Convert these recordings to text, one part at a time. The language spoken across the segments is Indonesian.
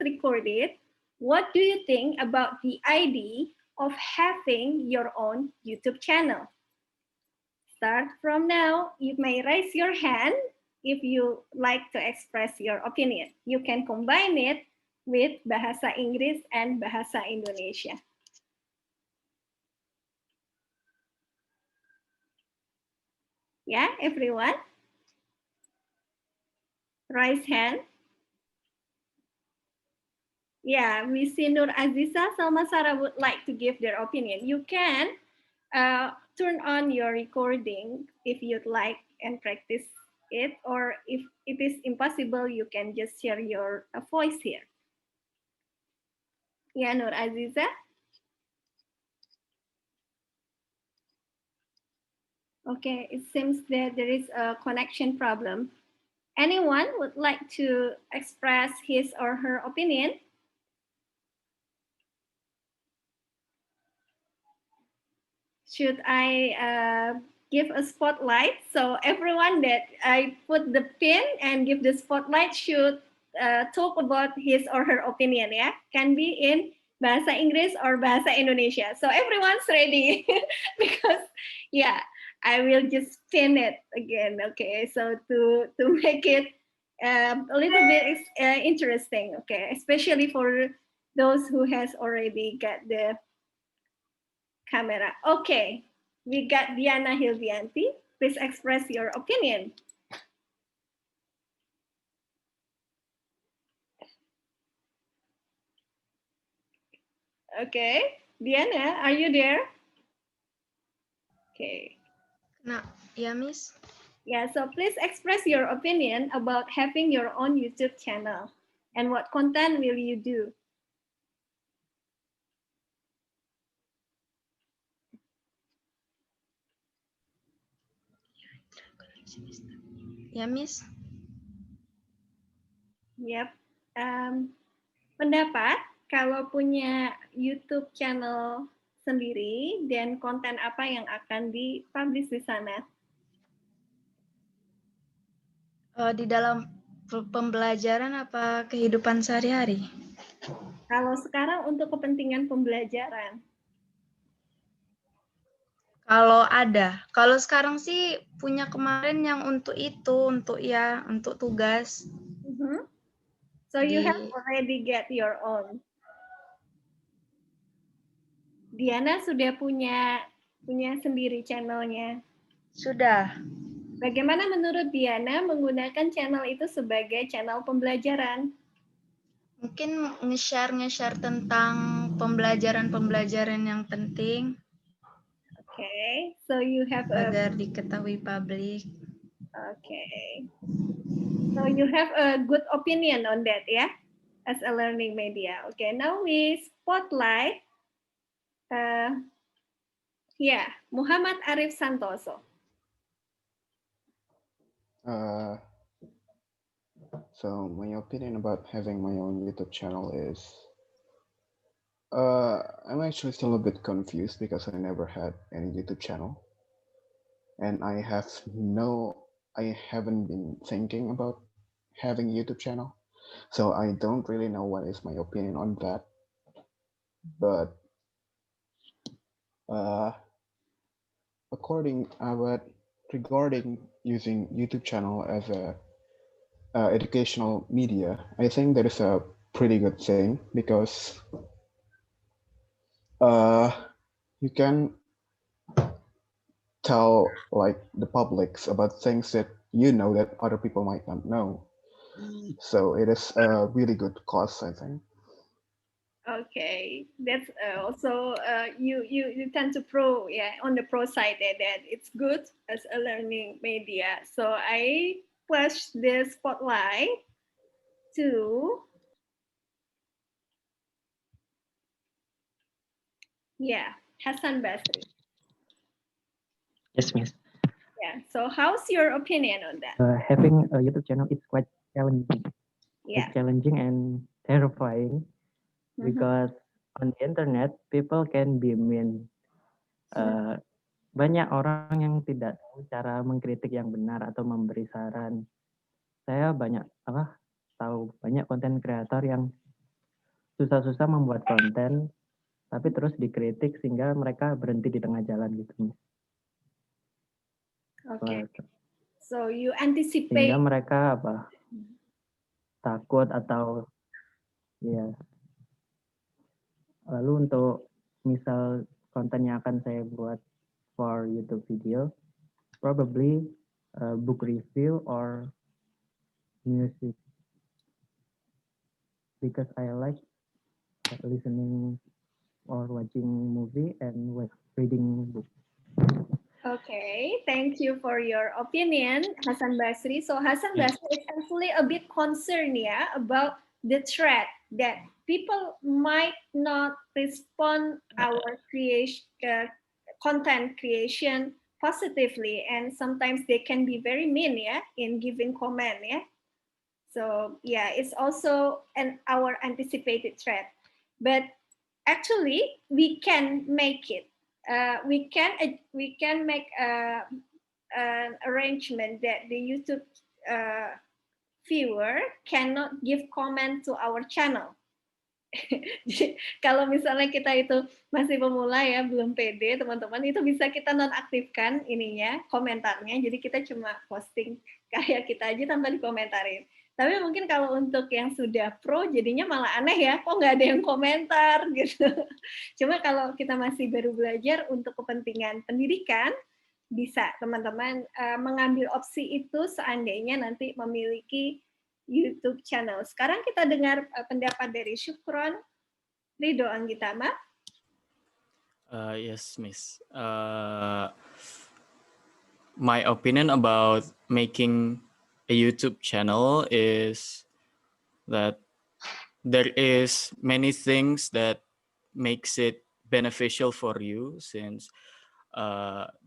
recorded, what do you think about the idea of having your own YouTube channel? Start from now. You may raise your hand if you like to express your opinion. You can combine it with Bahasa Inggris and Bahasa Indonesia. Yeah, everyone? Raise hand. Yeah, we see Nur Aziza, Salma Sarah would like to give their opinion. You can turn on your recording if you'd like and practice it, or if it is impossible, you can just share your voice here. Yeah, Nur Aziza. Okay, it seems that there is a connection problem. Anyone would like to express his or her opinion? Should I give a spotlight? So everyone that I put the pin and give the spotlight should talk about his or her opinion, yeah? Can be in Bahasa Inggris or Bahasa Indonesia. So everyone's ready because, yeah, I will just pin it again, okay? So to make it a little bit interesting, okay? Especially for those who has already got the camera. Okay, we got Diana Hildianti. Please express your opinion. Okay, Diana, are you there? Okay. Nah, ya, Miss. Yeah, so please express your opinion about having your own YouTube channel and what content will you do? Ya, Miss. Yep. Pendapat kalau punya YouTube channel sendiri dan konten apa yang akan dipublish di sana? Di dalam pembelajaran apa kehidupan sehari-hari? Kalau sekarang untuk kepentingan pembelajaran. Kalau ada. Kalau sekarang sih punya kemarin yang untuk itu, untuk tugas. So you have already get your own. Diana sudah punya sendiri channelnya. Sudah. Bagaimana menurut Diana menggunakan channel itu sebagai channel pembelajaran? Mungkin nge-share tentang pembelajaran yang penting. Okay, so you have agar diketahui publik. Okay, so you have a good opinion on that, yeah, as a learning media. Okay, now we spotlight, yeah, Muhammad Arif Santoso. So my opinion about having my own YouTube channel is, I'm actually still a bit confused because I never had any YouTube channel, and I haven't been thinking about having a YouTube channel, so I don't really know what is my opinion on that. But regarding using YouTube channel as a educational media, I think that is a pretty good thing because you can tell like the publics about things that you know that other people might not know. So it is a really good cause, I think. Okay, that's also you tend to on the pro side that it's good as a learning media. So I push the spotlight to Hassan Basri. Yes, Miss. Yeah. So how's your opinion on that? Having a YouTube channel is quite challenging. Yeah. It's challenging and terrifying because on the internet people can be mean. Banyak orang yang tidak tahu cara mengkritik yang benar atau memberi saran. Saya tahu banyak konten kreator yang susah-susah membuat konten, tapi terus dikritik sehingga mereka berhenti di tengah jalan gitu, Miss. Okay. Wah, So you sehingga anticipate. mereka takut atau ya. Lalu untuk misal konten yang akan saya buat for YouTube video, probably book review or music, because I like listening or watching movie and reading book. Okay, thank you for your opinion, Hasan Basri. So Hasan Basri is actually a bit concerned, yeah, about the threat that people might not respond our content creation positively, and sometimes they can be very mean, yeah, in giving comment, yeah. So yeah, it's also our anticipated threat, but actually we can make it. We can make an arrangement that the YouTube viewer cannot give comment to our channel. Jadi, kalau misalnya kita itu masih pemula ya, belum pede teman-teman, itu bisa kita nonaktifkan ininya, komentarnya. Jadi kita cuma posting kayak kita aja tanpa dikomentarin. Tapi mungkin kalau untuk yang sudah pro, jadinya malah aneh ya, kok nggak ada yang komentar gitu. Cuma kalau kita masih baru belajar untuk kepentingan pendidikan, bisa teman-teman mengambil opsi itu seandainya nanti memiliki YouTube channel. Sekarang kita dengar pendapat dari Syukron Ridho Anggitama. Yes, Miss. My opinion about making a YouTube channel is that there is many things that makes it beneficial for you, since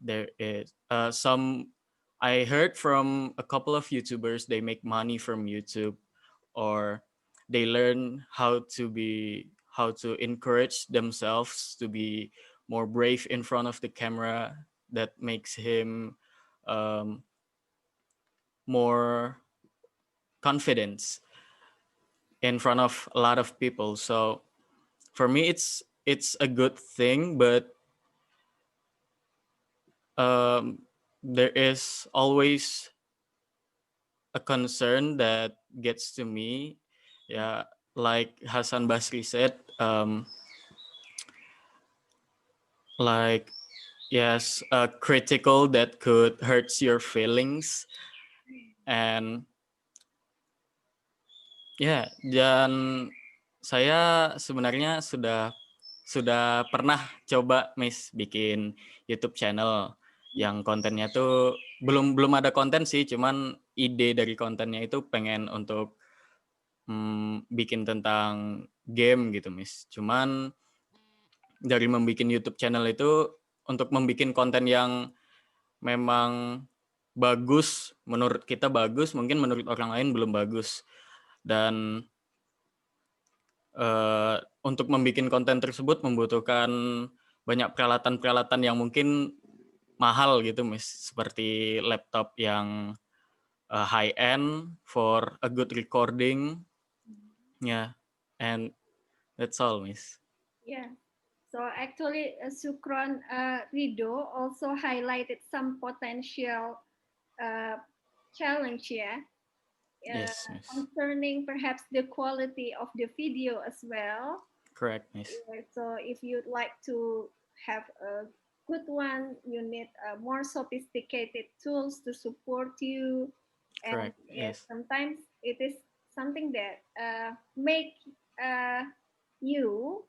there is some. I heard from a couple of YouTubers, they make money from YouTube, or they learn how to encourage themselves to be more brave in front of the camera. That makes him more confidence in front of a lot of people. So for me, it's a good thing, but there is always a concern that gets to me. Yeah, like Hasan Basri said, like, yes, critical that could hurt your feelings. And ya, dan saya sebenarnya sudah pernah coba, Miss, bikin YouTube channel yang kontennya tuh belum ada konten sih, cuman ide dari kontennya itu pengen untuk bikin tentang game gitu, Miss. Cuman dari membuat YouTube channel itu untuk membuat konten yang memang bagus, menurut kita bagus, mungkin menurut orang lain belum bagus. Dan untuk membuat konten tersebut membutuhkan banyak peralatan-peralatan yang mungkin mahal gitu, Miss, seperti laptop yang high end for a good recording. Yeah, and that's all, Miss. Yeah. So actually, Syukron Ridho also highlighted some potential challenge, yeah. Yes, Miss. Concerning perhaps the quality of the video as well. Correct, Miss. So if you'd like to have a good one, you need more sophisticated tools to support you. And Correct, yes. sometimes it is something that make you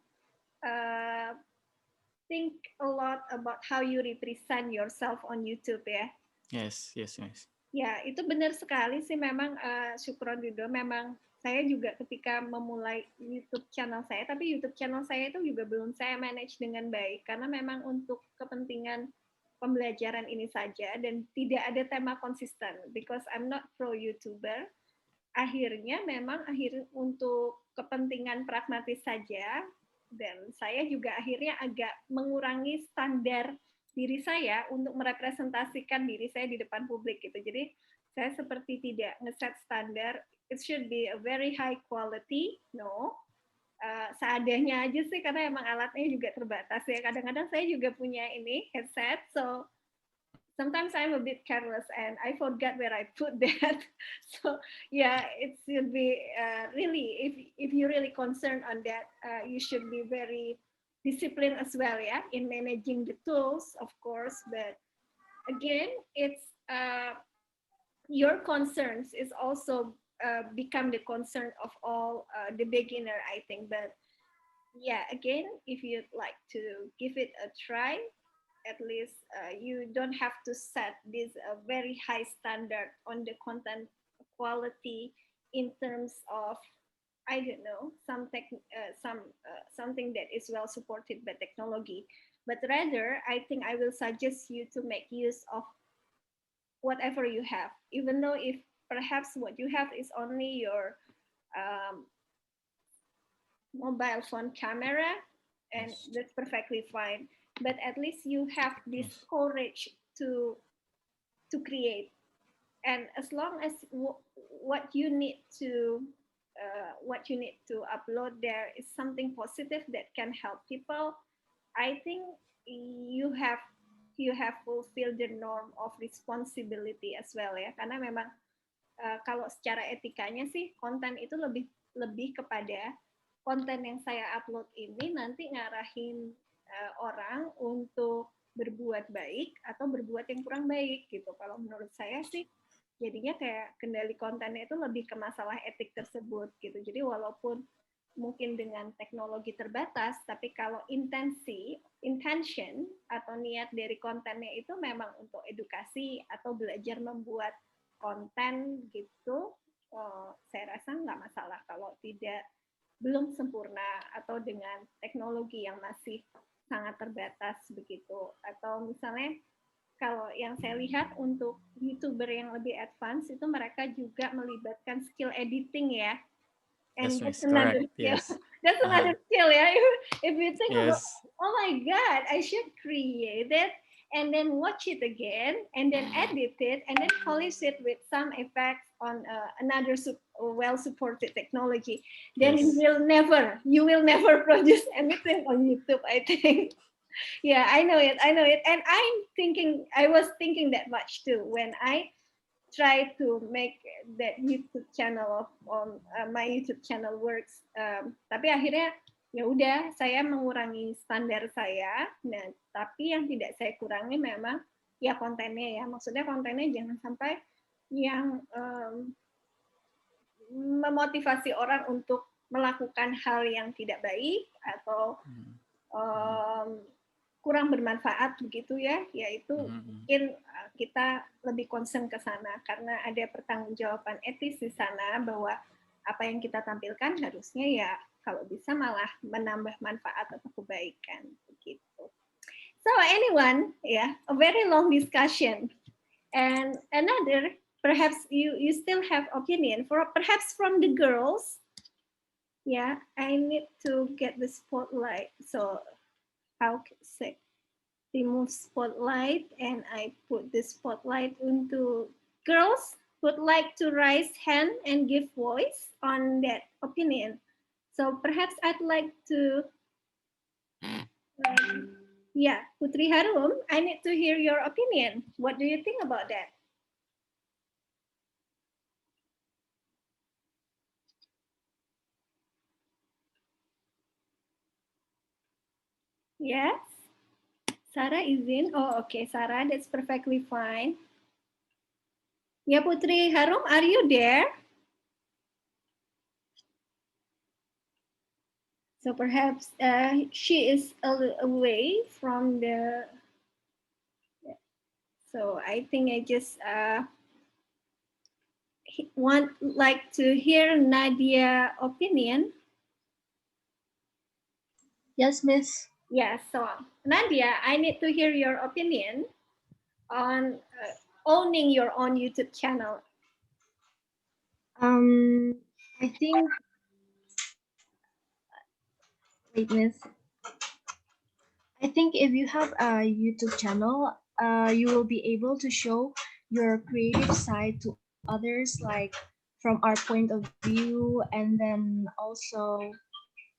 think a lot about how you represent yourself on YouTube, ya. Yes, Miss. Ya, itu benar sekali sih, memang Syukron Ridho, memang saya juga ketika memulai YouTube channel saya, tapi YouTube channel saya itu juga belum saya manage dengan baik, karena memang untuk kepentingan pembelajaran ini saja, dan tidak ada tema konsisten, because I'm not pro YouTuber. Akhirnya memang untuk kepentingan pragmatis saja, dan saya juga akhirnya agak mengurangi standar diri saya untuk merepresentasikan diri saya di depan publik gitu. Jadi saya seperti tidak ngeset standar, it should be a very high quality, no. seadanya aja sih, karena emang alatnya juga terbatas ya. Kadang-kadang saya juga punya ini headset, so sometimes I'm a bit careless and I forgot where I put that. So yeah, it should be really, if you're really concerned on that, you should be very disciplined as well, yeah, in managing the tools, of course. But again, it's your concerns is also become the concern of all the beginner, I think. But yeah, again, if you'd like to give it a try, at least you don't have to set this very high standard on the content quality in terms of, I don't know, something that is well supported by technology. But rather, I think I will suggest you to make use of whatever you have, even though if perhaps what you have is only your um, mobile phone camera, and Yes. that's perfectly fine. But at least you have this Yes. courage to create, and as long as what you need to upload there is something positive that can help people, I think you have fulfilled the norm of responsibility as well ya, karena memang kalau secara etikanya sih konten itu lebih kepada konten yang saya upload ini nanti ngarahin orang untuk berbuat baik atau berbuat yang kurang baik gitu. Kalau menurut saya sih jadinya kayak kendali kontennya itu lebih ke masalah etik tersebut gitu. Jadi walaupun mungkin dengan teknologi terbatas, tapi kalau intention atau niat dari kontennya itu memang untuk edukasi atau belajar membuat konten gitu, saya rasa nggak masalah kalau belum sempurna atau dengan teknologi yang masih sangat terbatas begitu. Atau misalnya kalau yang saya lihat untuk YouTuber yang lebih advance itu mereka juga melibatkan skill editing ya. And Yes, that's Miss. another Correct. skill. Yes. That's another skill ya. If you think about, Yes. oh my God, I should create it and then watch it again and then edit it and then polish it with some effects on another well supported technology, then Yes. you will never produce anything on YouTube, I think. Yeah, I know it, and I was thinking that much too when I try to make that YouTube channel on my YouTube channel works. Tapi akhirnya ya udah saya mengurangi standar saya. Nah, tapi yang tidak saya kurangi memang ya kontennya ya. Maksudnya kontennya jangan sampai yang memotivasi orang untuk melakukan hal yang tidak baik atau kurang bermanfaat begitu ya, yaitu mungkin kita lebih concern ke sana karena ada pertanggungjawaban etis di sana bahwa apa yang kita tampilkan harusnya ya kalau bisa malah menambah manfaat atau kebaikan begitu. So anyone, a very long discussion, and another perhaps you still have opinion for perhaps from the girls. Yeah, I need to get the spotlight. So how can I say? Remove spotlight and I put the spotlight into girls would like to raise hand and give voice on that opinion. So perhaps I'd like to, Putri Harum, I need to hear your opinion. What do you think about that? Yes? Sarah izin? Oh, okay, Sarah, that's perfectly fine. Yeah, Putri Harum, are you there? So perhaps she is away from the. So I think I just like to hear Nadia opinion. Yes, Miss. Yes, so Nadia, I need to hear your opinion on owning your own YouTube channel. I think, wait, Miss. I think if you have a YouTube channel, you will be able to show your creative side to others, like from our point of view, and then also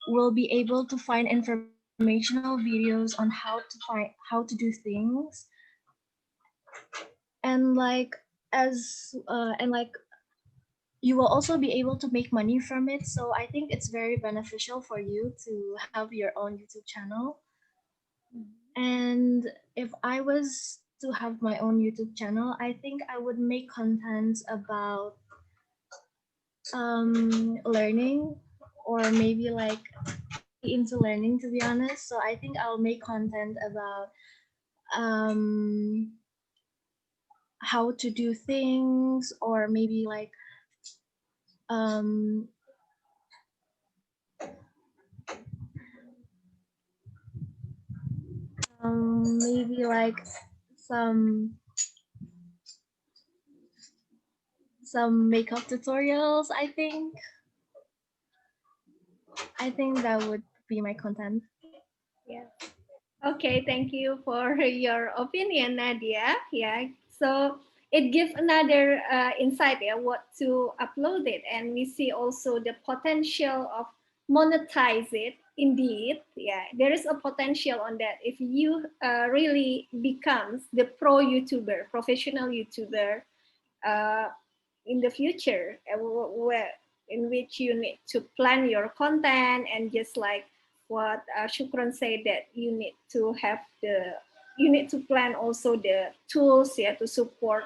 will be able to find informational videos on how to do things, and like you will also be able to make money from it. So I think it's very beneficial for you to have your own YouTube channel. And if I was to have my own YouTube channel, I think I would make content about learning, or maybe like into learning, to be honest. So I think I'll make content about how to do things, or maybe like um maybe like some makeup tutorials. I think that would be my content. Yeah. Okay, thank you for your opinion, Nadia. Yeah, so it gives another insight, yeah, what to upload it, and we see also the potential of monetize it. Indeed, yeah, there is a potential on that. If you really becomes the pro YouTuber, professional YouTuber, uh, in the future, where in which you need to plan your content, and just like what Shukran said, that you need to have you need to plan also the tools, yeah, to support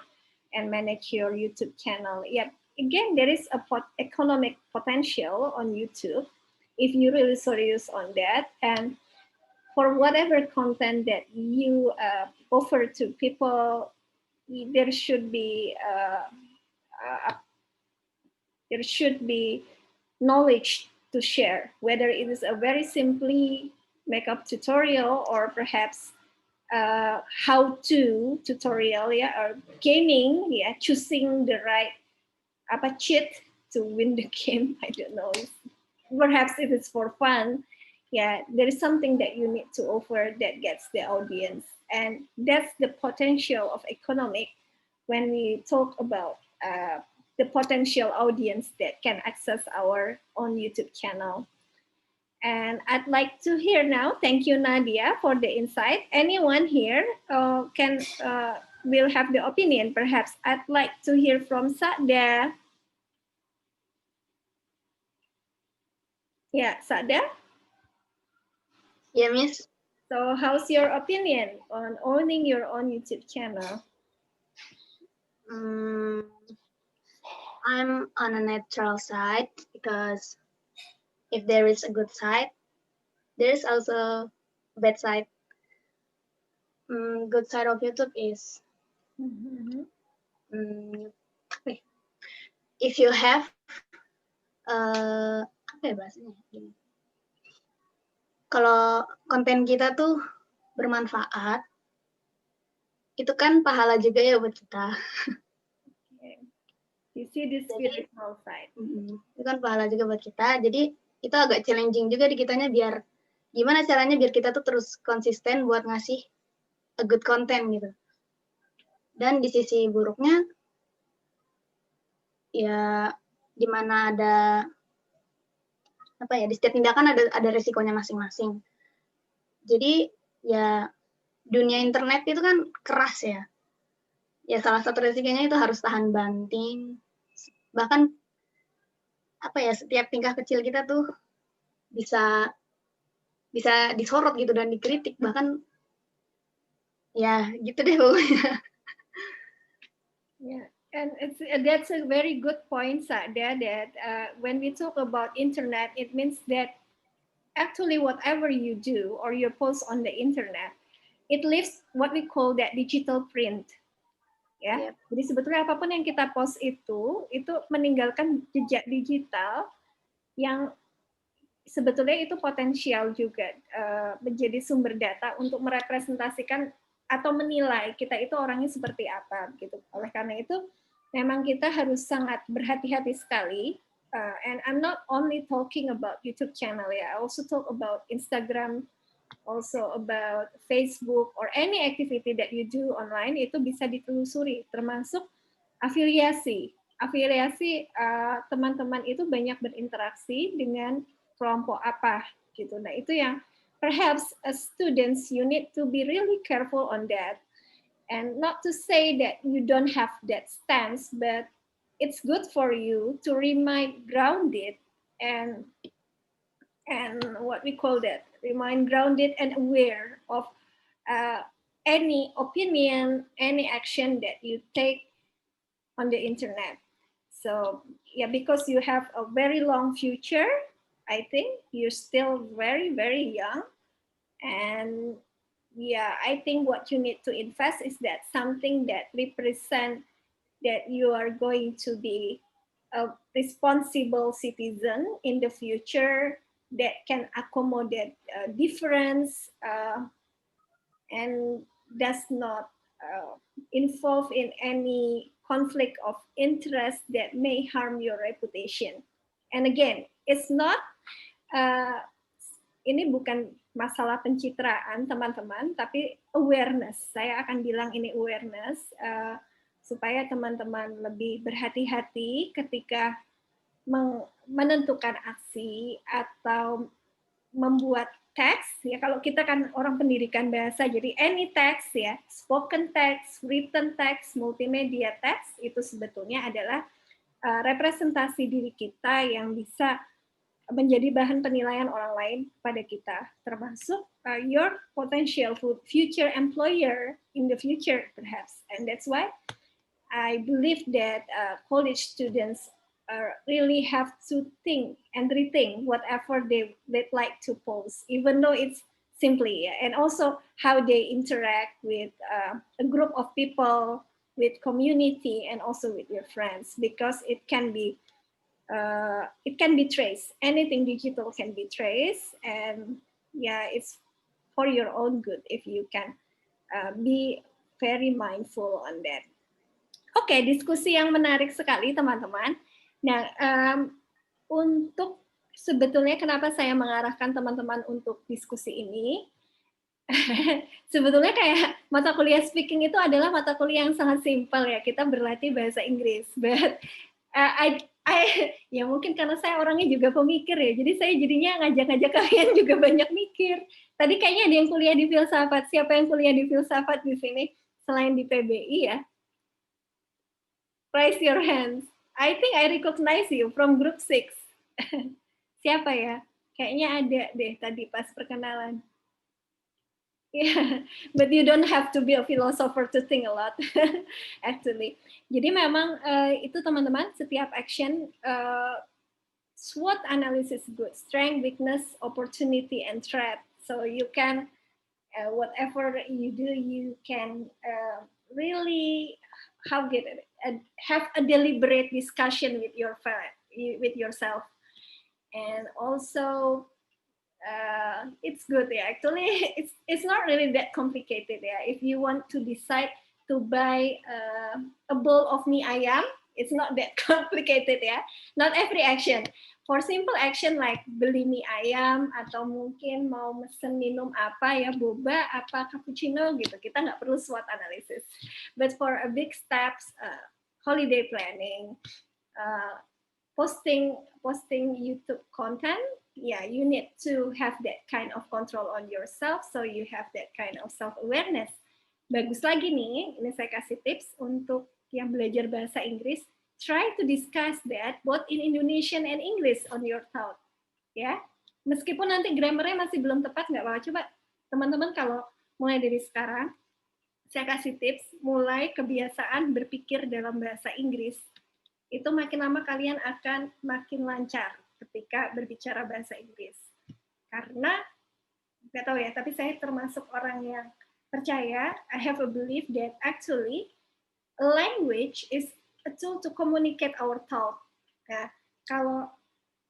and manage your YouTube channel. Yeah, again, there is a economic potential on YouTube if you really serious on that. And for whatever content that you offer to people, there should be uh, there should be knowledge to share, whether it is a very simply makeup tutorial, or perhaps how-to tutorial, yeah, or gaming, yeah, choosing the right cheat to win the game. I don't know. Perhaps if it's for fun, yeah, there is something that you need to offer that gets the audience, and that's the potential of economic when we talk about the potential audience that can access our own YouTube channel. And I'd like to hear now. Thank you, Nadia, for the insight. Anyone here will have the opinion. Perhaps I'd like to hear from Sada. Yeah, Sada. Yeah, Miss. So how's your opinion on owning your own YouTube channel? I'm on a neutral side, because if there is a good side, there is also a bad side. Good side of YouTube is if you have apa ya bahasanya? Kalau konten kita tuh bermanfaat, itu kan pahala juga ya buat kita. You see the spiritual side. Itu kan pahala juga buat kita. Jadi itu agak challenging juga di kitanya, biar gimana caranya biar kita tuh terus konsisten buat ngasih a good content gitu. Dan di sisi buruknya, ya dimana ada apa ya, di setiap tindakan ada resikonya masing-masing. Jadi ya dunia internet itu kan keras ya. Ya salah satu resikonya itu harus tahan banting. Bahkan apa ya, setiap tingkah kecil kita tuh bisa disorot gitu dan dikritik, bahkan ya gitu deh pokoknya. Yeah, and that's a very good point, Sada, that when we talk about internet, it means that actually whatever you do or you post on the internet, it leaves what we call that digital print. Ya, jadi sebetulnya apapun yang kita post itu meninggalkan jejak digital yang sebetulnya itu potensial juga menjadi sumber data untuk merepresentasikan atau menilai kita itu orangnya seperti apa gitu. Oleh karena itu memang kita harus sangat berhati-hati sekali. And I'm not only talking about YouTube channel ya, I also talk about Instagram, also about Facebook or any activity that you do online, itu bisa ditelusuri, termasuk afiliasi. Afiliasi teman-teman itu banyak berinteraksi dengan kelompok apa gitu. Nah itu yang perhaps as students you need to be really careful on that, and not to say that you don't have that stance, but it's good for you to remain grounded and what we call that, remain grounded and aware of any opinion, any action that you take on the internet. So yeah, because you have a very long future, I think you're still very, very young. And yeah, I think what you need to invest is that something that represent that you are going to be a responsible citizen in the future that can accommodate difference and does not involve in any conflict of interest that may harm your reputation. And again, it's not ini bukan masalah pencitraan teman-teman, tapi awareness. Saya akan bilang ini awareness supaya teman-teman lebih berhati-hati ketika menentukan aksi atau membuat teks. Ya kalau kita kan orang pendidikan bahasa, jadi any text ya, spoken text, written text, multimedia text itu sebetulnya adalah representasi diri kita yang bisa menjadi bahan penilaian orang lain pada kita, termasuk your potential future employer in the future perhaps. And that's why I believe that college students really have to think and rethink whatever they'd like to post, even though it's simply, and also how they interact with a group of people, with community, and also with your friends, because it can be traced. Anything digital can be traced, and yeah, it's for your own good if you can be very mindful on that. Oke, diskusi yang menarik sekali teman-teman. Nah, untuk sebetulnya kenapa saya mengarahkan teman-teman untuk diskusi ini, sebetulnya kayak mata kuliah speaking itu adalah mata kuliah yang sangat simpel ya, kita berlatih bahasa Inggris, but ya mungkin karena saya orangnya juga pemikir ya, jadi saya jadinya ngajak-ngajak kalian juga banyak mikir. Tadi kayaknya ada yang kuliah di filsafat. Siapa yang kuliah di filsafat di sini selain di PBI ya? Raise your hands. I think I recognize you from group 6. Siapa ya? Kayaknya ada deh tadi pas perkenalan. Yeah, but you don't have to be a philosopher to think a lot, actually. Jadi memang itu teman-teman, setiap action SWOT analysis good, strength, weakness, opportunity, and threat. So you can, whatever you do, you can really have a deliberate discussion with yourself, and also. It's good, yeah. Actually, it's not really that complicated, yeah. If you want to decide to buy a bowl of mie ayam, it's not that complicated, yeah. Not every action. For simple action like beli mie ayam atau mungkin mau mesen minum apa ya, boba apa cappuccino gitu, kita nggak perlu SWOT analysis. But for a big steps, holiday planning, posting YouTube content. Yeah, you need to have that kind of control on yourself, so you have that kind of self-awareness. Bagus lagi nih, ini saya kasih tips untuk yang belajar bahasa Inggris, try to discuss that both in Indonesian and English on your thought. Ya, meskipun nanti grammarnya masih belum tepat, nggak apa-apa. Coba teman-teman kalau mulai dari sekarang, saya kasih tips, mulai kebiasaan berpikir dalam bahasa Inggris. Itu makin lama kalian akan makin lancar ketika berbicara bahasa Inggris. Karena, nggak tahu ya, tapi saya termasuk orang yang percaya, I have a belief that actually language is a tool to communicate our thought. Nah, kalau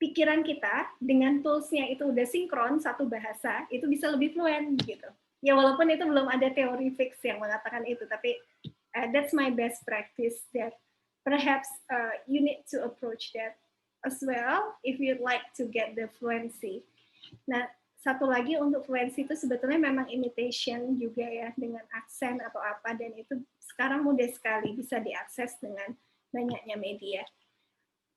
pikiran kita dengan tools-nya itu udah sinkron, satu bahasa, itu bisa lebih fluent gitu. Ya walaupun itu belum ada teori fix yang mengatakan itu, tapi that's my best practice that perhaps you need to approach that as well if you'd like to get the fluency. Nah, satu lagi untuk fluency itu sebetulnya memang imitation juga ya, dengan aksen atau apa, dan itu sekarang mudah sekali bisa diakses dengan banyaknya media.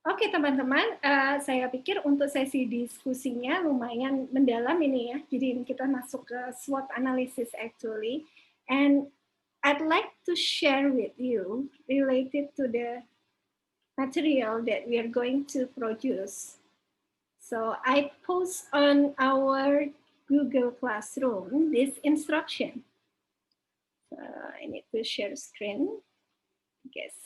Oke teman-teman, saya pikir untuk sesi diskusinya lumayan mendalam ini ya. Jadi kita masuk ke SWOT analysis actually. And I'd like to share with you related to the material that we are going to produce. So I post on our Google Classroom this instruction. I need to share screen. Yes.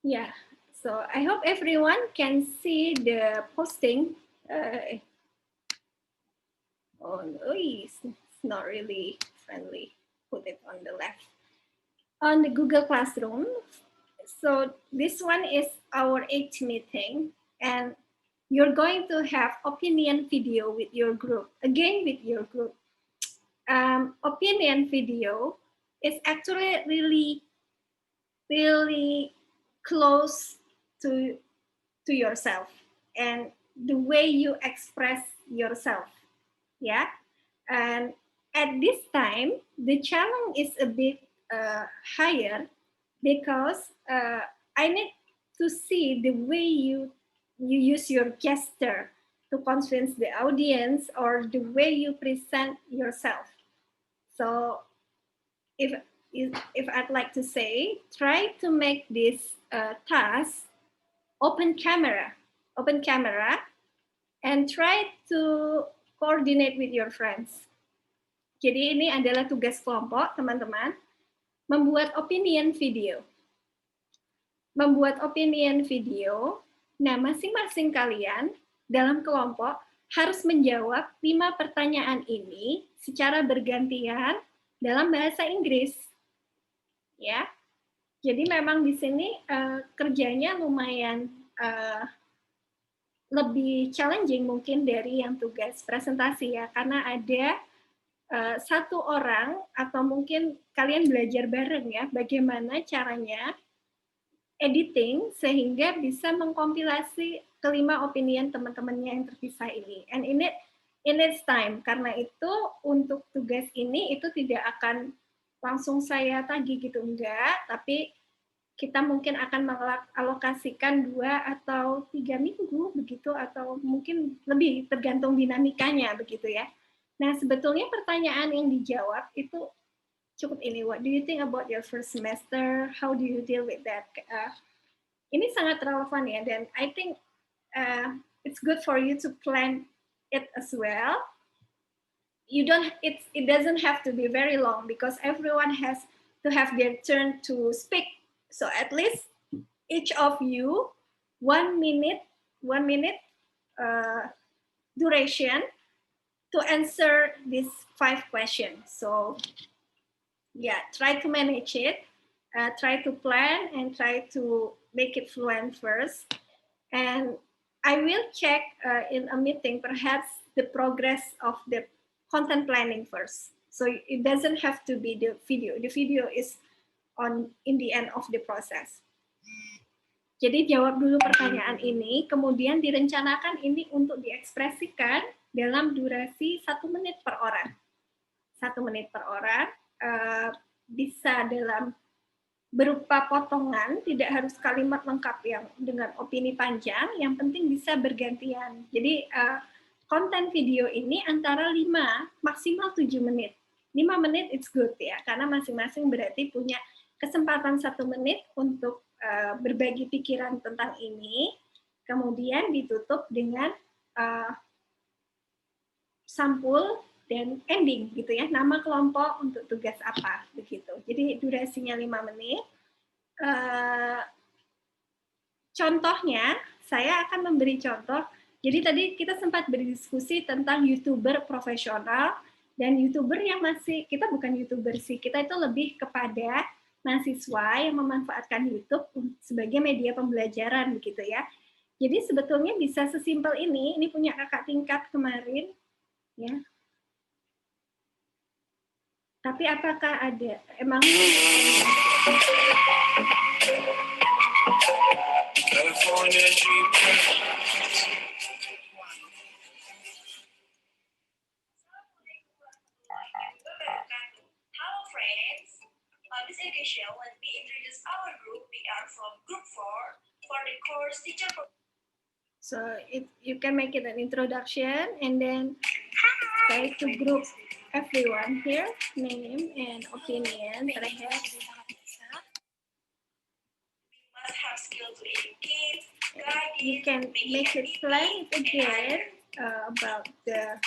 Yeah, so I hope everyone can see the posting. Oh, no, it's not really friendly. Put it on the left. On the Google Classroom. So this one is our 8th meeting, and you're going to have opinion video with your group, again with your group. Opinion video is actually really close to yourself and the way you express yourself. Yeah, and at this time the challenge is a bit higher because I need to see the way you use your gesture to convince the audience or the way you present yourself. So if I'd like to say, try to make this task open camera, and try to coordinate with your friends. Jadi ini adalah tugas kelompok, teman-teman, membuat opinion video. Nah, masing-masing kalian dalam kelompok harus menjawab 5 pertanyaan ini secara bergantian dalam bahasa Inggris. Ya. Jadi memang di sini kerjanya lumayan lebih challenging mungkin dari yang tugas presentasi ya, karena ada satu orang atau mungkin kalian belajar bareng ya bagaimana caranya editing sehingga bisa mengkompilasi kelima opinion teman-temannya yang terpisah ini. And in its time, karena itu untuk tugas ini itu tidak akan langsung saya tagih gitu, enggak, tapi kita mungkin akan mengalokasikan 2 atau 3 minggu begitu, atau mungkin lebih tergantung dinamikanya begitu ya. Nah, sebetulnya pertanyaan yang dijawab itu cukup ini. What do you think about your first semester? How do you deal with that? Ini sangat relevan ya, dan I think it's good for you to plan it as well. It doesn't have to be very long because everyone has to have their turn to speak. So at least each of you 1 minute duration to answer these 5 questions. So yeah, try to manage it, try to plan and try to make it fluent first. And I will check in a meeting perhaps the progress of the content planning first. So it doesn't have to be the video. The video is in the end of the process. Jadi jawab dulu pertanyaan ini, kemudian direncanakan ini untuk diekspresikan dalam durasi 1 menit per orang. 1 menit per orang, bisa dalam berupa potongan, tidak harus kalimat lengkap yang dengan opini panjang, yang penting bisa bergantian. Jadi konten video ini antara 5 maksimal 7 menit. 5 menit it's good ya, karena masing-masing berarti punya kesempatan 1 menit untuk berbagi pikiran tentang ini, kemudian ditutup dengan sampul dan ending gitu ya, nama kelompok untuk tugas apa begitu. Jadi durasinya 5 menit. Contohnya, saya akan memberi contoh. Jadi tadi kita sempat berdiskusi tentang YouTuber profesional dan YouTuber yang masih, kita bukan YouTuber sih, kita itu lebih kepada mahasiswa yang memanfaatkan YouTube sebagai media pembelajaran begitu ya. Jadi sebetulnya bisa sesimpel ini punya kakak tingkat kemarin ya. Tapi apakah ada emang Hello friends. On this occasion, let me introduce our group. We are So you can make it an introduction and then try to group everyone here, name and opinion, perhaps. You can make it plain again about the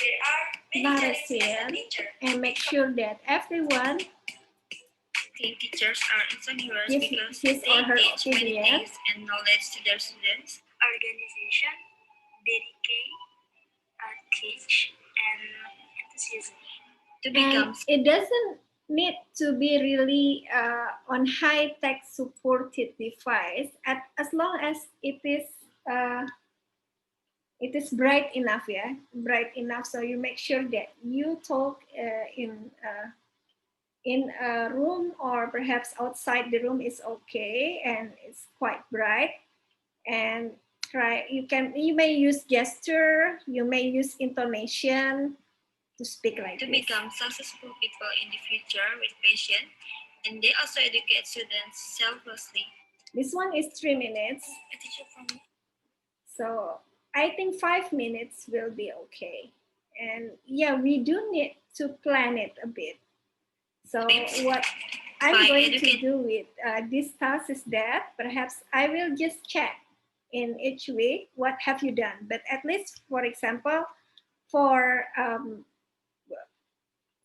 narration and make sure that everyone teachers are insecure gives because his they or her teach many opinion. things and knowledge to their students. Organization, dedicate, teach, and enthusiasm. To become And it doesn't need to be really on high-tech supported device as long as it is bright enough, yeah, bright enough. So you make sure that you talk in a room or perhaps outside the room is okay and it's quite bright. And you may use gesture, you may use intonation to speak like to this. become successful people in the future with passion, and they also educate students selflessly. This one is 3 minutes. A teacher from So I think 5 minutes will be okay. And yeah, we do need to plan it a bit. So what I'm going to do with this task is that perhaps I will just check in each week what have you done. But at least, for example, for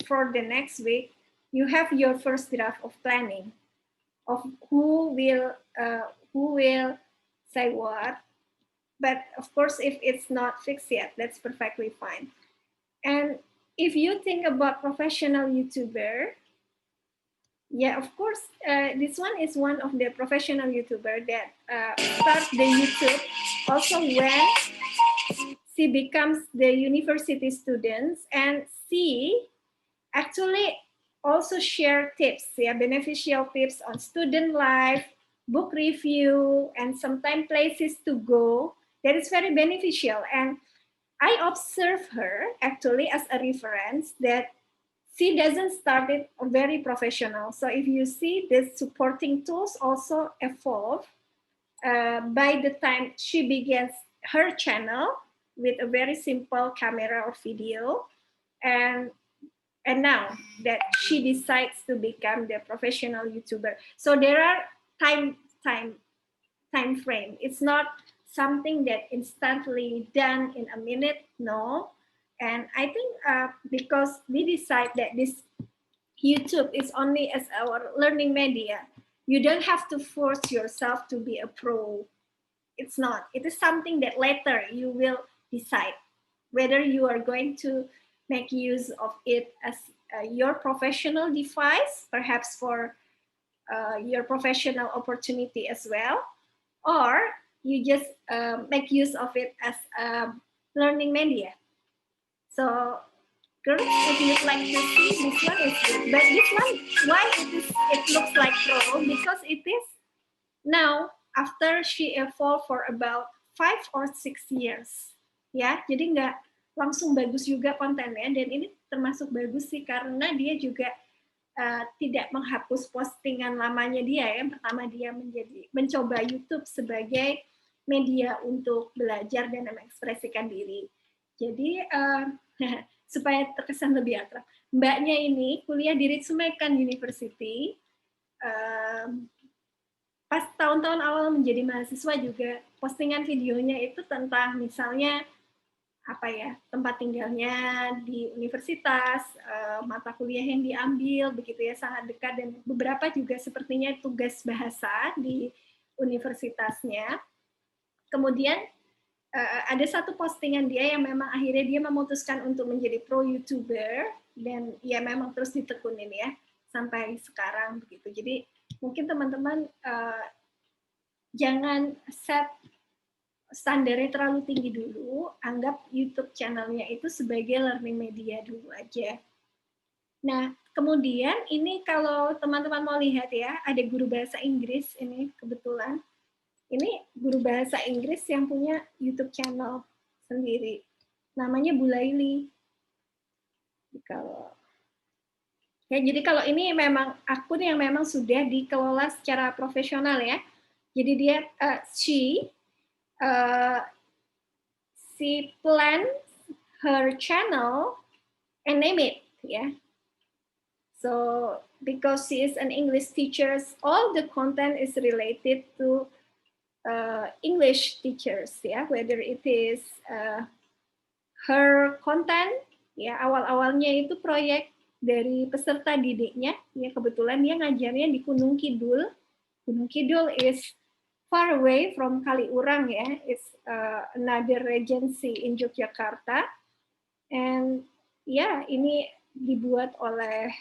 the next week, you have your first draft of planning of who will say what. But of course, if it's not fixed yet, that's perfectly fine. And if you think about professional YouTuber, yeah, of course, this one is one of the professional YouTuber that starts the YouTube also when she becomes the university students, and she actually also share tips, yeah, beneficial tips on student life, book review, and sometimes places to go. That is very beneficial. And I observe her actually as a reference that she doesn't start it very professional. So if you see the supporting tools also evolve by the time she begins her channel with a very simple camera or video, and now that she decides to become the professional YouTuber. So there are time frame. It's not something that instantly done in a minute, no. And I think because we decide that this YouTube is only as our learning media, you don't have to force yourself to be a pro. It's not. It is something that later you will decide whether you are going to make use of it as your professional device, perhaps for your professional opportunity as well, or you just make use of it as a learning media. So girls, if you'd like to see, this one is good. But this one, why it looks like pro? Because it is now after she evolved for about 5 or 6 years. Ya, jadi nggak langsung bagus juga kontennya, dan ini termasuk bagus sih karena dia juga tidak menghapus postingan lamanya dia ya. Pertama dia mencoba YouTube sebagai media untuk belajar dan mengekspresikan diri. Jadi supaya terkesan lebih akrab, mbaknya ini kuliah di Ritsumeikan University. Pas tahun-tahun awal menjadi mahasiswa juga postingan videonya itu tentang misalnya apa ya, tempat tinggalnya di universitas, mata kuliah yang diambil, begitu ya, sangat dekat, dan beberapa juga sepertinya tugas bahasa di universitasnya. Kemudian ada satu postingan dia yang memang akhirnya dia memutuskan untuk menjadi pro YouTuber, dan ya memang terus ditekunin ya sampai sekarang begitu. Jadi mungkin teman-teman jangan set standarnya terlalu tinggi dulu, anggap YouTube channelnya itu sebagai learning media dulu aja. Nah, kemudian ini kalau teman-teman mau lihat ya, ada guru bahasa Inggris ini kebetulan. Ini guru bahasa Inggris yang punya YouTube channel sendiri. Namanya Bu Laili. Jadi kalau ini memang akun yang memang sudah dikelola secara profesional ya. Jadi dia she planned her channel and name it, yeah. So because she is an English teacher, all the content is related to English teachers, ya, whether it is her content, ya, awal-awalnya itu proyek dari peserta didiknya, ya, kebetulan dia ngajarnya di Gunung Kidul. Gunung Kidul is far away from Kaliurang, ya, it's another regency in Yogyakarta, and ya, ini dibuat oleh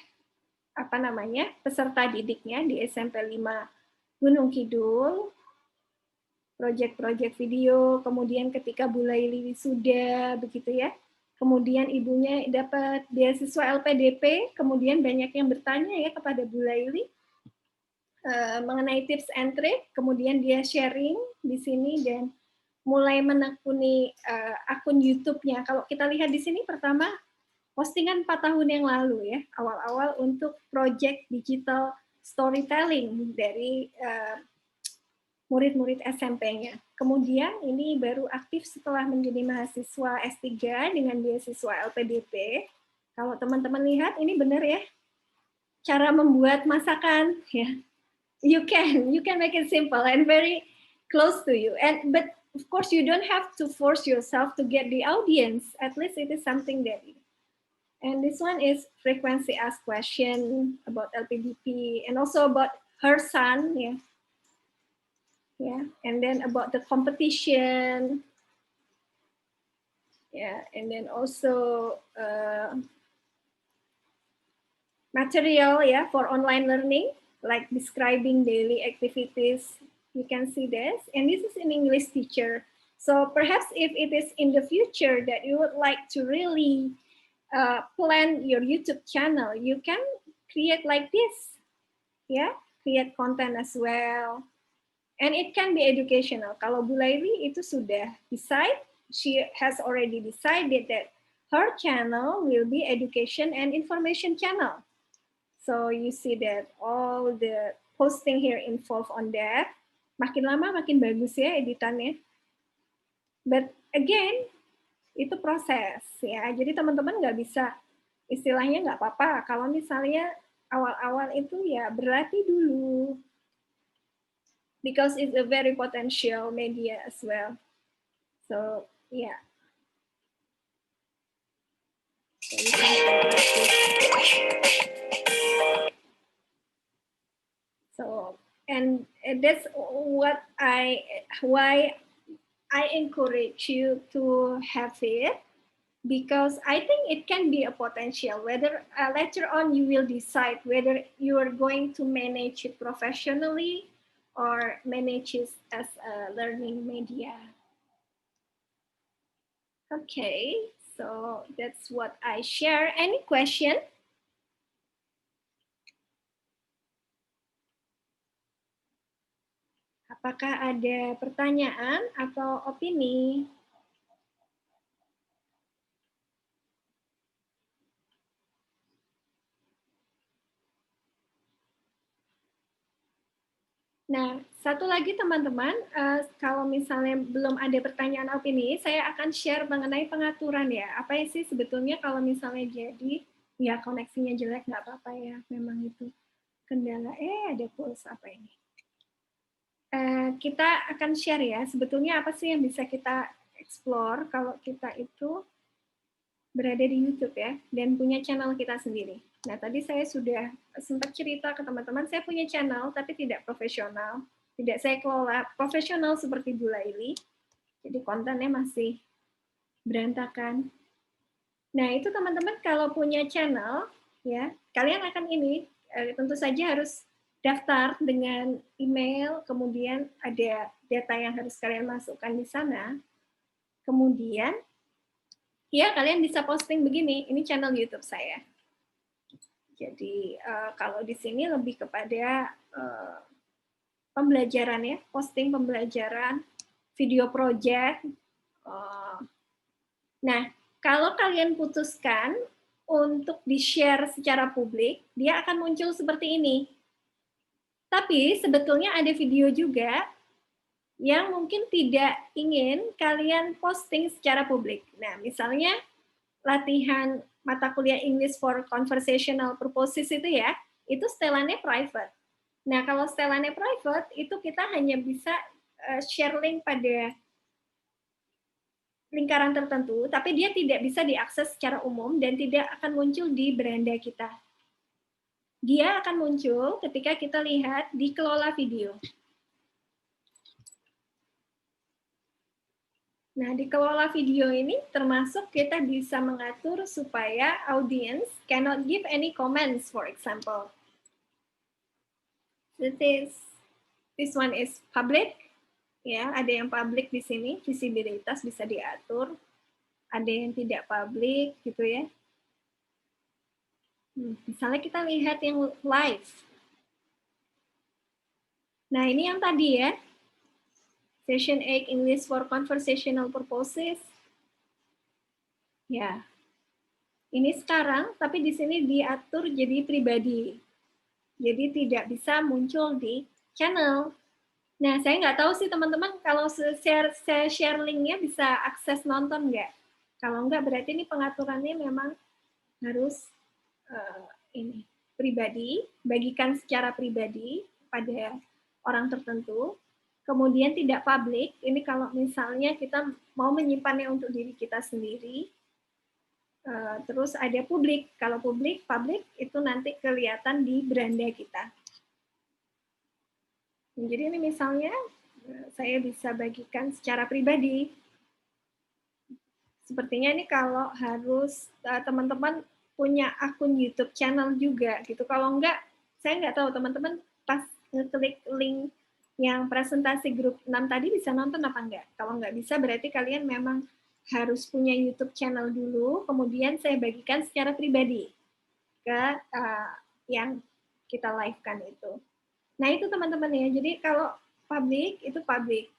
apa namanya peserta didiknya di SMP 5 Gunung Kidul, proyek-proyek video, kemudian ketika Bu Laili wisuda, begitu ya, kemudian ibunya dapat beasiswa LPDP, kemudian banyak yang bertanya ya kepada Bu Laili mengenai tips and trick, kemudian dia sharing di sini dan mulai menekuni akun YouTube-nya. Kalau kita lihat di sini pertama postingan 4 tahun yang lalu ya, awal-awal untuk project digital storytelling dari murid-murid SMP-nya. Kemudian ini baru aktif setelah menjadi mahasiswa S3 dengan beasiswa LPDP. Kalau teman-teman lihat, ini benar ya, cara membuat masakan ya. You can make it simple and very close to you. But of course you don't have to force yourself to get the audience. At least it is something that. And this one is frequency asked question about LPDP and also about her son, yeah. Yeah, and then about the competition. Yeah, and then also material, yeah, for online learning, like describing daily activities. You can see this, and this is an English teacher. So perhaps if it is in the future that you would like to really plan your YouTube channel, you can create like this, yeah, create content as well, and it can be educational. Kalau Bu Laili itu sudah decide, she has already decided that her channel will be education and information channel. So you see that all the posting here involved on that. Makin lama makin bagus ya editannya. But again, itu proses ya, jadi teman-teman nggak bisa istilahnya nggak apa-apa kalau misalnya awal-awal itu ya berlatih dulu, because it's a very potential media as well. So yeah, so and that's why I encourage you to have it, because I think it can be a potential, whether later on you will decide whether you are going to manage it professionally or manage it as a learning media. Okay, so that's what I share. Any question? Apakah ada pertanyaan atau opini? Nah, satu lagi teman-teman, kalau misalnya belum ada pertanyaan opini, saya akan share mengenai pengaturan ya. Apa sih sebetulnya kalau misalnya jadi, ya koneksinya jelek nggak apa-apa ya, memang itu kendala. Ada pulse apa ini? Kita akan share ya, sebetulnya apa sih yang bisa kita explore kalau kita itu berada di YouTube ya, dan punya channel kita sendiri. Nah, tadi saya sudah sempat cerita ke teman-teman, saya punya channel tapi tidak profesional, tidak saya kelola profesional seperti Bu Laili, jadi kontennya masih berantakan. Nah, itu teman-teman kalau punya channel, ya kalian akan ini, tentu saja harus daftar dengan email, kemudian ada data yang harus kalian masukkan di sana. Kemudian, ya kalian bisa posting begini, ini channel YouTube saya. Jadi kalau di sini lebih kepada pembelajaran ya, posting pembelajaran, video project. Nah, kalau kalian putuskan untuk di-share secara publik, dia akan muncul seperti ini. Tapi sebetulnya ada video juga yang mungkin tidak ingin kalian posting secara publik. Nah, misalnya latihan mata kuliah English for Conversational Purposes itu ya, itu setelannya private. Nah, kalau setelannya private, itu kita hanya bisa share link pada lingkaran tertentu, tapi dia tidak bisa diakses secara umum dan tidak akan muncul di beranda kita. Dia akan muncul ketika kita lihat di kelola video. Nah, di kelola video ini termasuk kita bisa mengatur supaya audience cannot give any comments, for example. This one is public. Ya, ada yang public di sini, visibilitas bisa diatur. Ada yang tidak public gitu ya. Misalnya kita lihat yang live. Nah, ini yang tadi ya. Session 8 English for Conversational Purposes. Ya. Ini sekarang, tapi di sini diatur jadi pribadi. Jadi tidak bisa muncul di channel. Nah, saya nggak tahu sih teman-teman kalau share linknya bisa akses nonton nggak? Kalau nggak berarti ini pengaturannya memang harus ini pribadi, bagikan secara pribadi pada orang tertentu. Kemudian tidak publik, ini kalau misalnya kita mau menyimpannya untuk diri kita sendiri. Terus ada publik, kalau publik itu nanti kelihatan di beranda kita. Jadi ini misalnya saya bisa bagikan secara pribadi. Sepertinya ini kalau harus teman-teman punya akun YouTube channel juga gitu. Kalau enggak, saya nggak tahu teman-teman pas ngeklik link yang presentasi grup 6 tadi bisa nonton apa enggak. Kalau nggak bisa berarti kalian memang harus punya YouTube channel dulu, kemudian saya bagikan secara pribadi ke yang kita live-kan itu. Nah, itu teman-teman ya. Jadi kalau publik, itu publik.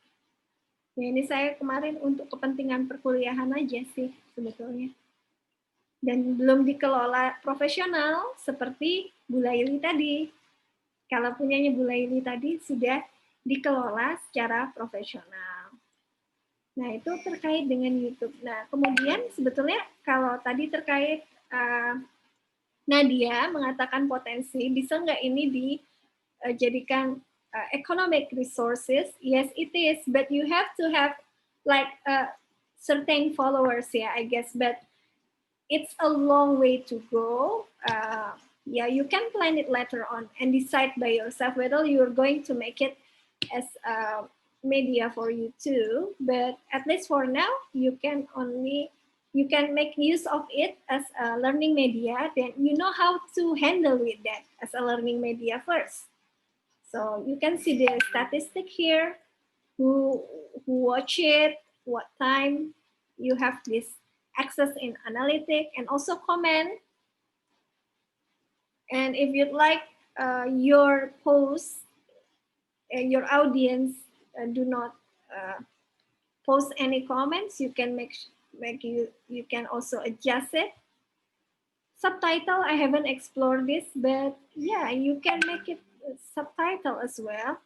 Ya, ini saya kemarin untuk kepentingan perkuliahan aja sih sebetulnya. Dan belum dikelola profesional seperti Bu Laili tadi. Kalau punyanya Bu Laili tadi sudah dikelola secara profesional. Nah, itu terkait dengan YouTube. Nah, kemudian sebetulnya kalau tadi terkait Nadia mengatakan potensi, bisa nggak ini dijadikan economic resources? Yes, it is, but you have to have like certain followers, yeah, I guess, but it's a long way to go. Yeah, you can plan it later on and decide by yourself whether you're going to make it as a media for you too. But at least for now, you can make use of it as a learning media. Then you know how to handle with that as a learning media first. So you can see the statistic here, who watch it, what time you have this access in analytic, and also comment. And if you'd like your post and your audience do not post any comments, you can you can also adjust it. Subtitle, I haven't explored this, but yeah, you can make it subtitle as well.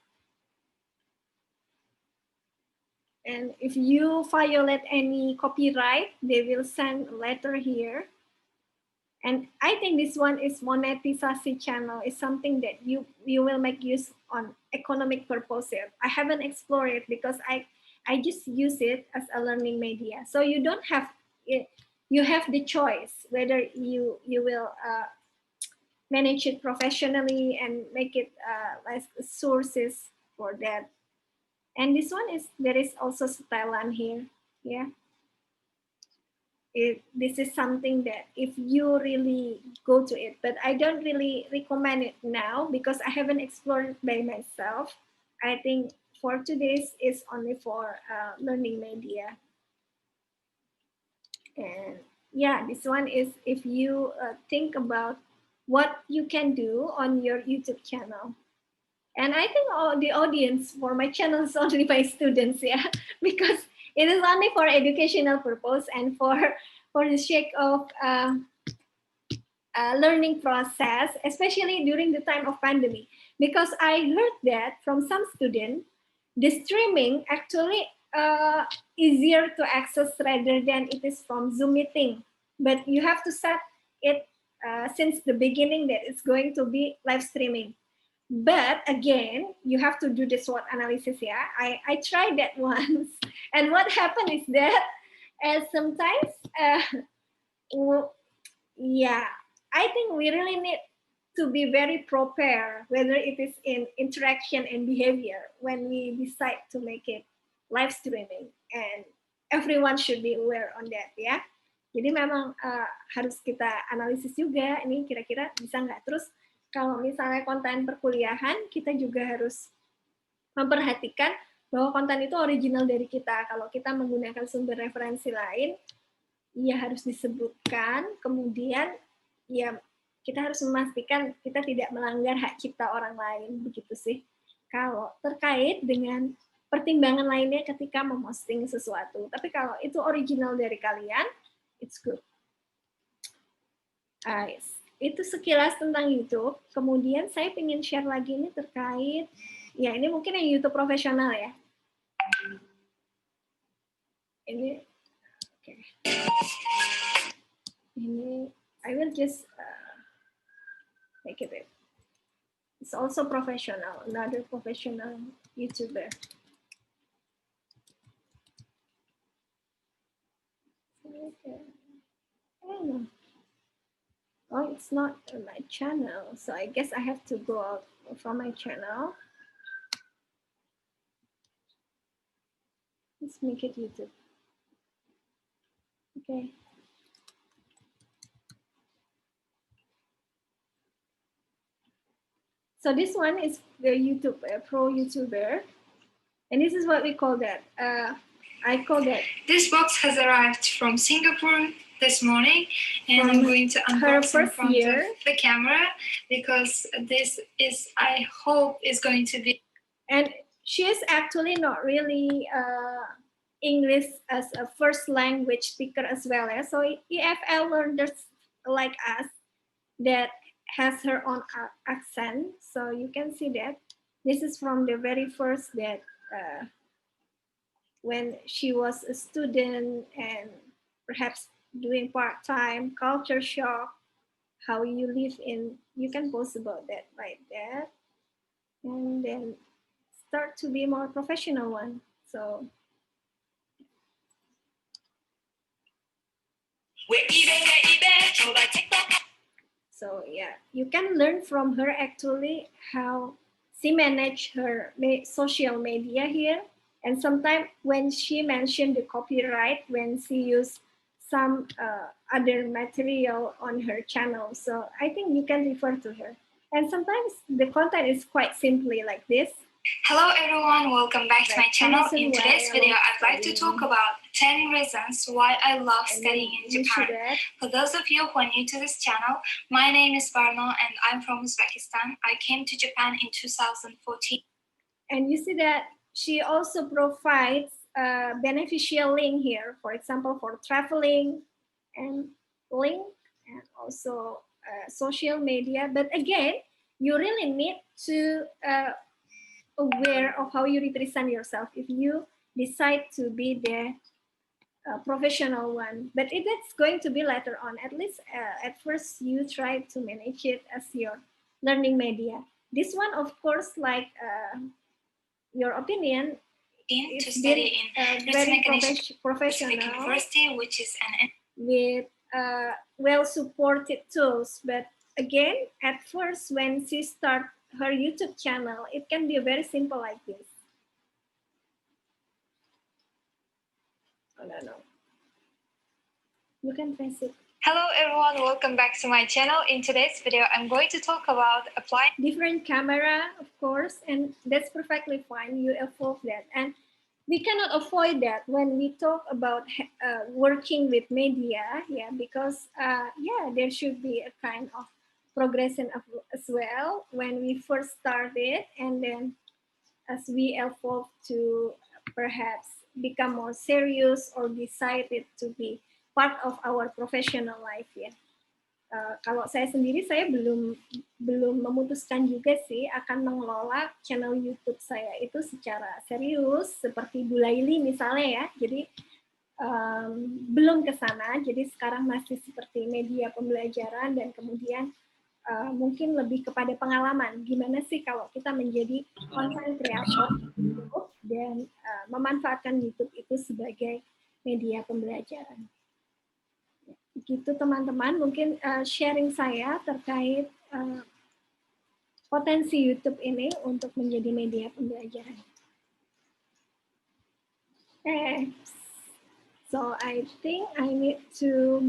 And if you violate any copyright, they will send a letter here. And I think this one is monetization channel is something that you will make use on economic purposes. I haven't explored it because I just use it as a learning media. So you don't have it, you have the choice whether you will manage it professionally and make it like sources for that. And this one there is also setelan here, yeah. This is something that if you really go to it, but I don't really recommend it now because I haven't explored it by myself. I think for today's is only for learning media. And yeah, this one is if you think about what you can do on your YouTube channel. And I think the audience for my channel is only my students, yeah, because it is only for educational purpose and for the sake of learning process, especially during the time of pandemic. Because I heard that from some students the streaming actually easier to access rather than it is from Zoom meeting. But you have to set it since the beginning that it's going to be live streaming. But again, you have to do the SWOT analysis. Yeah, I tried that once, and what happened is that sometimes, yeah, I think we really need to be very prepared, whether it is in interaction and behavior, when we decide to make it live streaming, and everyone should be aware on that, ya. Jadi memang harus kita analisis juga, ini kira-kira bisa nggak. Terus kalau misalnya konten perkuliahan, kita juga harus memperhatikan bahwa konten itu original dari kita. Kalau kita menggunakan sumber referensi lain, ya harus disebutkan. Kemudian ya kita harus memastikan kita tidak melanggar hak cipta orang lain, begitu sih. Kalau terkait dengan pertimbangan lainnya ketika memposting sesuatu. Tapi kalau itu original dari kalian, it's good. Itu sekilas tentang YouTube. Kemudian saya ingin share lagi ini terkait, ya ini mungkin yang YouTube profesional ya. Ini, oke. Ini, I will just make it. It's also professional, another professional YouTuber. Okay. I don't know. Oh, it's not on my channel, so I guess I have to go out from my channel. Let's make it YouTube. Okay. So this one is the YouTube pro YouTuber, and this is what we call that. I call that. This box has arrived from Singapore this morning, and I'm going to unbox in front of the camera because this is, I hope, is going to be. And she is actually not really English as a first language speaker as well. So EFL learners like us that has her own accent. So you can see that this is from the very first that when she was a student and perhaps doing part-time, culture shock, how you live in, you can post about that right there. And then start to be more professional one. So yeah, you can learn from her actually how she managed her social media here. And sometimes when she mentioned the copyright, when she used some other material on her channel. So I think you can refer to her. And sometimes the content is quite simply like this. Hello everyone, welcome back to my channel. In today's video, I'd like to talk about 10 reasons why I love studying in Japan. For those of you who are new to this channel, my name is Barno and I'm from Uzbekistan. I came to Japan in 2014. And you see that she also provides a beneficial link here, for example, for traveling and link and also social media. But again, you really need to aware of how you represent yourself if you decide to be the professional one. But if it's going to be later on, at least at first you try to manage it as your learning media. This one, of course, like your opinion, to study in very professional university, which is an with well-supported tools. But again, at first, when she starts her YouTube channel, it can be very simple like this. Oh, no. You can press it. Hello everyone, welcome back to my channel. In today's video, I'm going to talk about applying different camera, of course, and that's perfectly fine. You evolve that. And we cannot avoid that when we talk about working with media, yeah, because yeah, there should be a kind of progression as well when we first started, and then as we evolve to perhaps become more serious or decided to be part of our professional life. Yeah. Kalau saya sendiri, saya belum memutuskan juga sih akan mengelola channel YouTube saya itu secara serius seperti Bu Laili misalnya ya. Jadi belum ke sana. Jadi sekarang masih seperti media pembelajaran dan kemudian mungkin lebih kepada pengalaman. Gimana sih kalau kita menjadi content creator YouTube dan memanfaatkan YouTube itu sebagai media pembelajaran. Begitu teman-teman, mungkin sharing saya terkait potensi YouTube ini untuk menjadi media pembelajaran. So I think I need to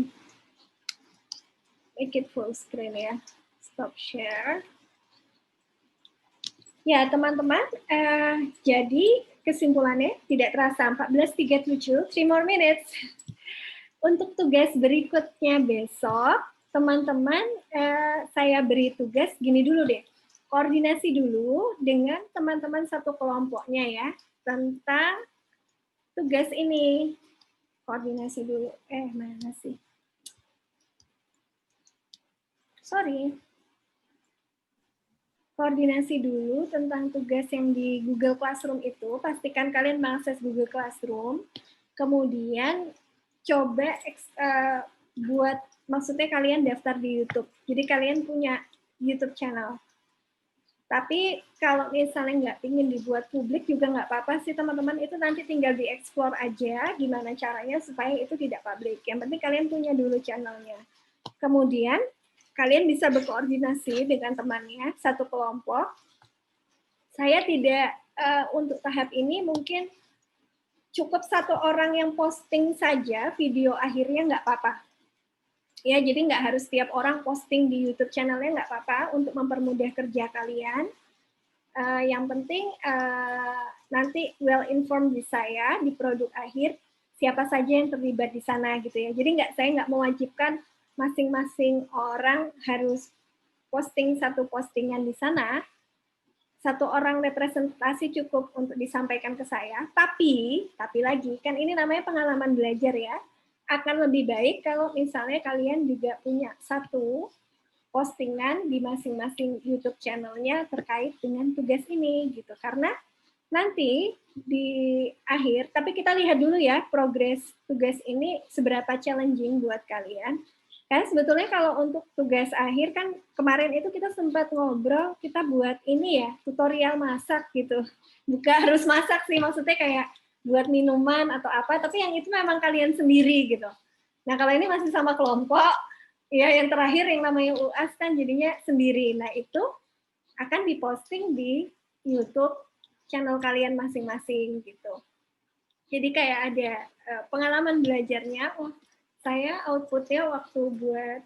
make it full screen ya. Stop share. Ya teman-teman, jadi kesimpulannya tidak terasa 14.37, 3 more minutes. Untuk tugas berikutnya besok, teman-teman, saya beri tugas gini dulu deh. Koordinasi dulu dengan teman-teman satu kelompoknya ya, tentang tugas ini. Koordinasi dulu. Mana sih? Sorry. Koordinasi dulu tentang tugas yang di Google Classroom itu. Pastikan kalian mengakses Google Classroom. Kemudian coba buat, maksudnya kalian daftar di YouTube. Jadi kalian punya YouTube channel. Tapi kalau misalnya nggak ingin dibuat publik juga nggak apa-apa sih teman-teman. Itu nanti tinggal di-explore aja gimana caranya supaya itu tidak publik. Yang penting kalian punya dulu channelnya. Kemudian kalian bisa berkoordinasi dengan temannya, satu kelompok. Saya tidak, untuk tahap ini mungkin cukup satu orang yang posting saja video akhirnya nggak apa-apa. Ya, jadi nggak harus setiap orang posting di YouTube channelnya, nggak apa-apa untuk mempermudah kerja kalian. Yang penting nanti well informed di saya di produk akhir siapa saja yang terlibat di sana gitu ya. Jadi saya nggak mewajibkan masing-masing orang harus posting satu postingan di sana. Satu orang representasi cukup untuk disampaikan ke saya, tapi lagi, kan ini namanya pengalaman belajar ya, akan lebih baik kalau misalnya kalian juga punya satu postingan di masing-masing YouTube channelnya terkait dengan tugas ini, gitu. Karena nanti di akhir, tapi kita lihat dulu ya, progres tugas ini seberapa challenging buat kalian. Kan sebetulnya kalau untuk tugas akhir kan kemarin itu kita sempat ngobrol, kita buat ini ya, tutorial masak gitu. Bukan harus masak sih, maksudnya kayak buat minuman atau apa, tapi yang itu memang kalian sendiri gitu. Nah kalau ini masih sama kelompok, ya yang terakhir yang namanya UAS kan jadinya sendiri. Nah itu akan diposting di YouTube channel kalian masing-masing gitu. Jadi kayak ada pengalaman belajarnya, saya outputnya waktu buat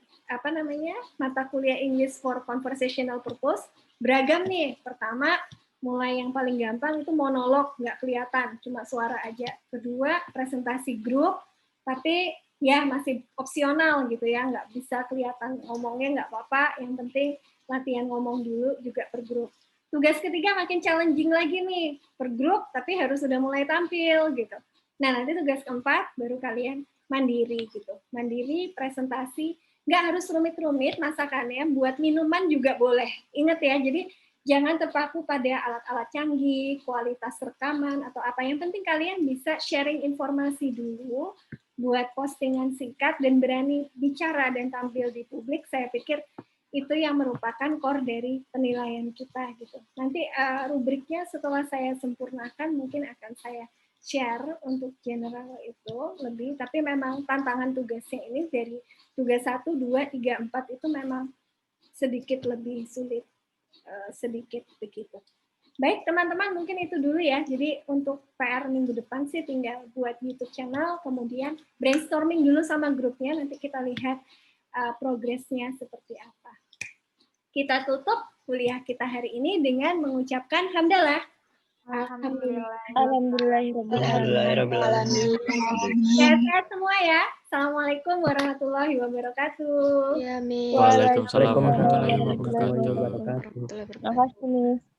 mata kuliah English for Conversational Purpose beragam nih. Pertama, mulai yang paling gampang itu monolog, nggak kelihatan, cuma suara aja. Kedua, presentasi grup, tapi ya masih opsional gitu ya, nggak bisa kelihatan ngomongnya, nggak apa-apa. Yang penting latihan ngomong dulu juga per grup. Tugas ketiga makin challenging lagi nih, per grup, tapi harus sudah mulai tampil gitu. Nah nanti tugas keempat baru kalian mandiri gitu, mandiri presentasi, nggak harus rumit-rumit masakannya, buat minuman juga boleh. Ingat ya, jadi jangan terpaku pada alat-alat canggih, kualitas rekaman atau apa. Yang penting kalian bisa sharing informasi dulu, buat postingan singkat dan berani bicara dan tampil di publik. Saya pikir itu yang merupakan core dari penilaian kita gitu. Nanti rubriknya setelah saya sempurnakan mungkin akan saya share untuk general itu lebih, tapi memang tantangan tugasnya ini dari tugas 1, 2, 3, 4 itu memang sedikit lebih sulit, sedikit begitu. Baik teman-teman, mungkin itu dulu ya. Jadi untuk PR minggu depan sih tinggal buat YouTube channel, kemudian brainstorming dulu sama grupnya, nanti kita lihat progresnya seperti apa. Kita tutup kuliah kita hari ini dengan mengucapkan hamdalah. Sehat-sehat semua ya. Assalamualaikum warahmatullahi wabarakatuh. Ya, Miss. Waalaikumsalam warahmatullahi wabarakatuh. Terima kasih, Miss.